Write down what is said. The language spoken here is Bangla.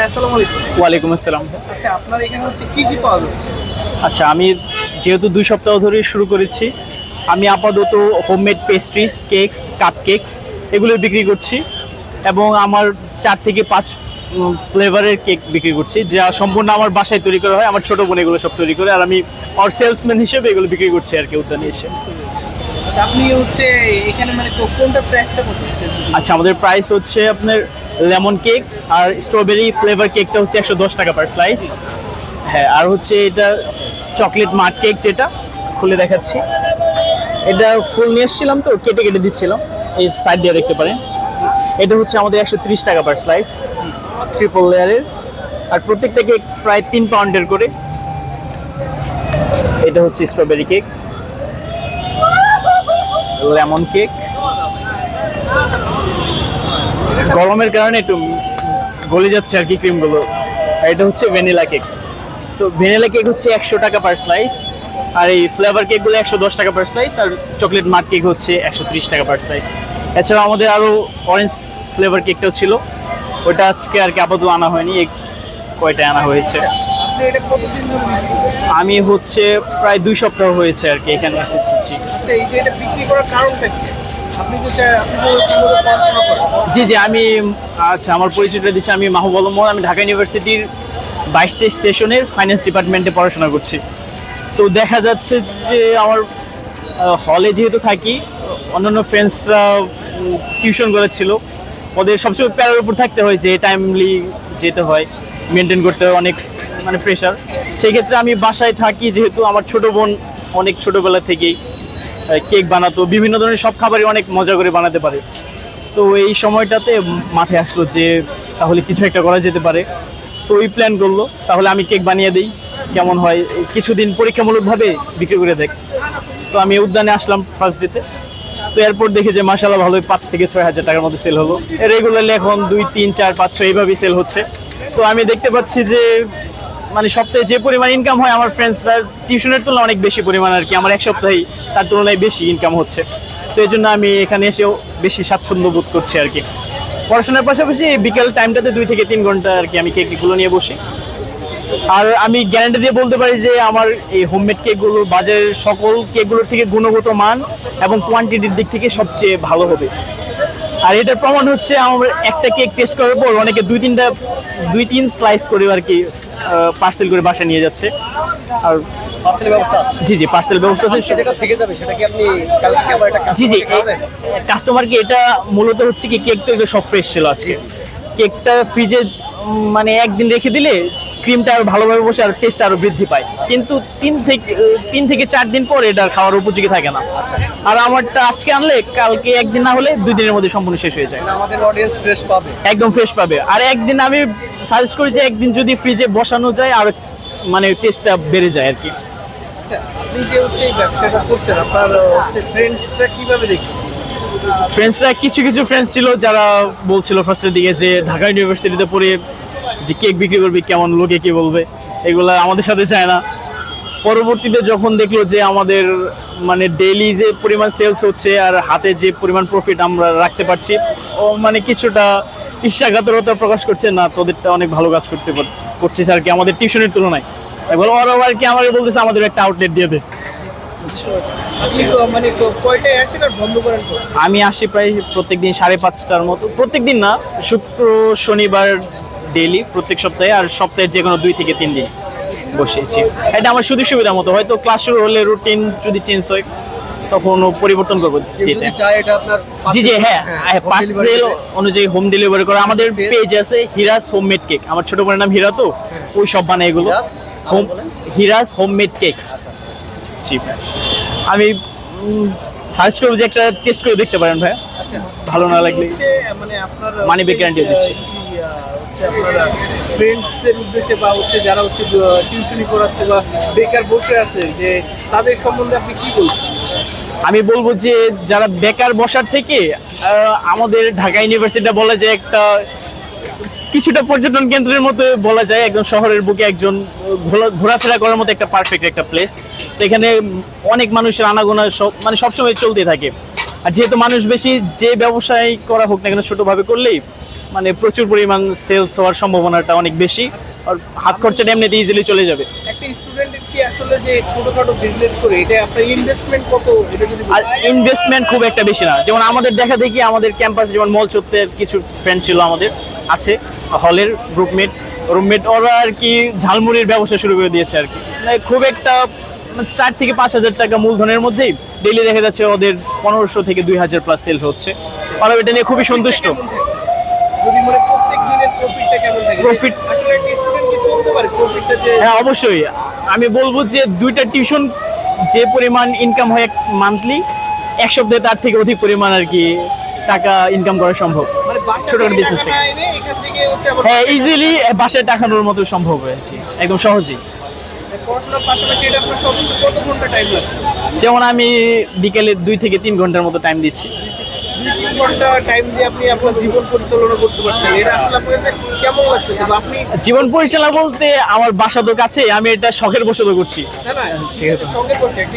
আসসালামু আলাইকুম। ওয়ালাইকুম আসসালাম। আচ্ছা, আপনার এখানে হচ্ছে কি কি পাওয়া যাচ্ছে? আচ্ছা, আমি যেহেতু 2 সপ্তাহ ধরে শুরু করেছি, আমি আপাতত homemade pastries, cakes, cup cakes এগুলো বিক্রি করছি এবং আমার 4 থেকে 5 ফ্লেভারের কেক বিক্রি করছি, যা সম্পূর্ণ আমার বাসায় তৈরি করা হয়। আমার ছোটো বোন এগুলো সব তৈরি করে, আর আমি আর সেলসম্যান হিসেবে এগুলো বিক্রি করছি আর কি উদ্যানে এসে। আপনি হচ্ছে এখানে মানে কোনটা প্রাইসটা কত? আচ্ছা, আমাদের প্রাইস হচ্ছে আপনার লেমন কেক আর স্ট্রবেরি ফ্লেভার কেকটা হচ্ছে 110 টাকা পার স্লাইস। হ্যাঁ, আর হচ্ছে এটা চকলেট মাড কেক, যেটা খুলে দেখাচ্ছি। এটা ফুল নিয়ে এসেছিলাম, তো কেটে কেটে দিচ্ছিলাম, এই সাইড দিয়ে দেখতে পারেন। এটা হচ্ছে আমাদের 130 টাকা পার স্লাইস, ট্রিপল লেয়ারের, আর প্রত্যেকটা কেক প্রায় 3 পাউন্ডের করে। এটা হচ্ছে স্ট্রবেরি কেক, লেমন কেক। গরমের কারণে একটু গলে যাচ্ছে আর কি ক্রিমগুলো। আর এটা হচ্ছে ভ্যানিলা কেক। তো ভ্যানিলা কেক হচ্ছে 100 টাকা পার স্লাইস, আর এই ফ্লেভার কেকগুলো 110 টাকা পার স্লাইস, আর চকলেট মাড কেক হচ্ছে 130 টাকা পার স্লাইস। এছাড়াও আমাদের আরও অরেঞ্জ ফ্লেভার কেকটাও ছিল, ওটা আজকে আর কি আপাতত আনা হয়নি, এই কয়টায় আনা হয়েছে। আপনি এটা কতদিন ধরে বিক্রি করেন? আমি হচ্ছে প্রায় 2 সপ্তাহ হয়েছে আর কি এখানে এসেছি। আচ্ছা, এই যে এটা বিক্রি করার কারণটা কি? আপনি তো পড়াশোনা করেন। জি জি, আমি আচ্ছা আমার পরিচয়টা দিচ্ছি, আমি মাহবুব আলম। আমি ঢাকা ইউনিভার্সিটির 22-23 সেশনের ফাইন্যান্স ডিপার্টমেন্টে পড়াশোনা করছি। তো দেখা যাচ্ছে যে আমার হলে যেহেতু থাকি, অন্যান্য ফ্রেন্ডসরা টিউশন করেছিল, ওদের সবসময় প্যারার উপর থাকতে হয় যে টাইমলি যেতে হয়, মেনটেন করতে হয়, অনেক মানে প্রেশার। সেই ক্ষেত্রে আমি বাসায় থাকি, যেহেতু আমার ছোটো বোন অনেক ছোটোবেলা থেকেই কেক বানাতো, বিভিন্ন ধরনের সব খাবারই অনেক মজা করে বানাতে পারে। তো এই সময়টাতে মাথায় আসলো যে তাহলে কিছু একটা করা যেতে পারে। তো ওই প্ল্যান করলো, তাহলে আমি কেক বানিয়ে দিই, কেমন হয়, কিছুদিন পরীক্ষামূলকভাবে বিক্রি করে দেখ। তো আমি উদ্যানে আসলাম ফার্স্ট ডেতে। তো এরপর দেখি যে মাশাআল্লাহ ভালোই 5 থেকে 6 হাজার টাকার মতো সেল হলো। রেগুলারলি এখন 2, 3, 4, 5, 6 এইভাবেই সেল হচ্ছে। তো আমি দেখতে পাচ্ছি যে মানে সপ্তাহে যে পরিমাণ ইনকাম হয়, আমার ফ্রেন্ডসরা টিউশনের তুলনায় অনেক বেশি পরিমাণ আর কি, আমার এক সপ্তাহেই তার তুলনায় বেশি ইনকাম হচ্ছে। তো এই জন্য আমি এখানে এসেও বেশি স্বাচ্ছন্দ্য বোধ করছি আর কি। পড়াশোনার পাশাপাশি বিকেল টাইমটাতে 2 থেকে 3 ঘন্টা আর কি আমি কেকগুলো নিয়ে বসি। আর আমি গ্যারান্টি দিয়ে বলতে পারি যে আমার এই হোমমেড কেকগুলো বাজারের সকল কেকগুলোর থেকে গুণগত মান এবং কোয়ান্টিটির দিক থেকে সবচেয়ে ভালো হবে। আর এটার প্রমাণ হচ্ছে আমার একটা কেক টেস্ট করার পর অনেকে 2-3 স্লাইস করে আর কি পার্সেল করে বাসায় নিয়ে যাচ্ছে। আর পার্সেল ব্যবস্থা আছে? জি জি, পার্সেল ব্যবস্থা আছে। যেটা থেকে যাবে সেটা কি আপনি কালকে আবার একটা জি জি, কাস্টমারকে এটা মূলত হচ্ছে কি, কেক তো এগুলো সব ফ্রেশ ছিল আজকে। কেকটা ফ্রিজে মানে একদিন রেখে দিলে ক্রিমটা আরো ভালোভাবে বসে আর টেস্ট আরো বৃদ্ধি পায়, কিন্তু 3 থেকে 4 দিন পরে এটা খাওয়ার উপযোগী থাকে না। আর আমারটা আজকে আনলে কালকে একদিন না হলে 2 দিনের মধ্যে সম্পূর্ণ শেষ হয়ে যায়। আমাদের অডিয়েন্স ফ্রেশ পাবে, একদম ফ্রেশ পাবে। আর একদিন আমি সাজেস্ট করি যে একদিন যদি ফ্রিজে বসানো যায়, আর মানে টেস্টটা বেড়ে যায় আর কি। আচ্ছা, আপনি যে হচ্ছে এই ব্যবসাটা করছেন, আপনার হচ্ছে ফ্রেন্ডসরা কিভাবে দেখছে? ফ্রেন্ডসরা কিছু ফ্রেন্ডস ছিল যারা বলছিল ফার্স্টের দিকে যে ঢাকা ইউনিভার্সিটিতে পড়ে যে কেক বিক্রি করবি, কেমন লোকে কি বলবে, এগুলা আমাদের সাথে চায় না। পরবর্তীতে যখন দেখলো যে আমাদের মানে ডেইলি যে পরিমাণ সেলস হচ্ছে আর হাতে যে পরিমাণ প্রফিট আমরা রাখতে পারছি, ও মানে কিছুটা ঈর্ষাঘাতরতা প্রকাশ করছে, না তোদেরটা অনেক ভালো কাজ করছিস আর কি আমাদের টিউশনের তুলনায়। এবার ওরা আর কি আমাকে বলতেছে আমাদের একটা আউটলেট দিয়ে দে। মানে কয়টায় আসেন আর বন্ধ করেন? আমি আসি প্রায় প্রত্যেকদিন 5:30টার মতো, প্রত্যেকদিন না, শুক্র শনিবার ডেইলি প্রত্যেক সপ্তাহে, আর সপ্তাহে যে কোনো 2 থেকে 3 দিন বসেছি। এটা আমার সুযোগ সুবিধা মতো, হয়তো ক্লাস শুরু হলে রুটিন যদি চেঞ্জ হয় তখন পরিবর্তন করবো। জি জি, হ্যাঁ, পার্সেল অনুযায়ী হোম ডেলিভারি করা। আমাদের পেজ আছে হিরাস হোমমেড কেক, আমার ছোট বোনের নাম হীরা, তো ওই সব বানায় এগুলো। হিরাস হোমমেড কেকস। জি, আমি সাজেস্ট করবো যে একটা টেস্ট করে দেখতে পারেন ভাই, ভালো না লাগলে মানে আপনার মানি ব্যাক গ্যারান্টি দিচ্ছি। আপনারা ফ্রেন্ডসদের উদ্দেশ্যে বা হচ্ছে যারা হচ্ছে টিউশনি করাচ্ছে বা বেকার বসে আছে, যে তাদের সম্বন্ধে আপনি কি বলবেন? আমি বলবো যে যারা বেকার বসার থেকে আমাদের ঢাকা ইউনিভার্সিটিটা বলা যায় একটা কিছুটা পর্যটন কেন্দ্রের মতো বলা যায়, একদম শহরের বুকে একজন ঘোরাফেরা করার মতো একটা পারফেক্ট একটা প্লেস। তো এখানে অনেক মানুষের আনাগোনা মানে সবসময় চলতে থাকে। আর যেহেতু মানুষ বেশি, যে ব্যবসায় করা হোক না কেন ছোটোভাবে করলেই মানে প্রচুর পরিমাণ সেলস হওয়ার সম্ভাবনাটা অনেক বেশি, আর হাত খরচাটা এমনিতে ইজিলি চলে যাবে। একটা স্টুডেন্টের কি আসলে যে ছোটখাটো বিজনেস করে এটা আপনার ইনভেস্টমেন্ট কত, এটা যদি আর ইনভেস্টমেন্ট খুব একটা বেশি না। যেমন আমাদের দেখা দেখি আমাদের ক্যাম্পাস যেমন মল চত্বরের কিছু ফ্রেন্ড ছিল আমাদের, আছে হলের রুমমেট, ওরা আর কি ঝালমুড়ির ব্যবসা শুরু করে দিয়েছে আর কি। মানে খুব একটা 4 থেকে 5 হাজার টাকা মূলধনের মধ্যেই ডেইলি দেখা যাচ্ছে ওদের 1500 থেকে 2000 প্লাস সেল হচ্ছে। ওরা এটা নিয়ে খুবই সন্তুষ্ট। যদি মানে প্রত্যেক দিনের প্রফিটটা কেমন থাকে? Profit- আসলে একটা স্টুডেন্ট কি চলতে পারে প্রফিটটা যে হ্যাঁ অবশ্যই, আমি বলবো যে 2টা টিউশন যে পরিমাণ ইনকাম হয় মান্থলি, এক সপ্তাহে তার থেকে অধিক পরিমাণ আর কি টাকা ইনকাম করা সম্ভব মানে বাসা ছোটখাটো থেকে বিজনেস টাকা থেকে। না এনে এখান থেকে হচ্ছে আবার হ্যাঁ ইজিলি বাসায় টাকানোর মতো সম্ভব হয়েছে একদম সহজেই। পড়াশোনার পাশাপাশি এটা আপনার সর্বোচ্চ কত ঘন্টা টাইম লাগছে? যেমন আমি বিকেলে 2 থেকে 3 ঘন্টার মতো টাইম দিচ্ছি। 2-3 ঘন্টা টাইম দিয়ে আপনি আপনার জীবন পরিচালনা করতে পারছেন, এটা আসলে আপনার কাছে কেমন লাগতেছে? বা আপনি জীবন পরিচালনা বলতে আমার বাসা তো কাছে, আমি এটা শখের বশত করছি। না না ঠিক আছে, সঙ্গে বসে একটি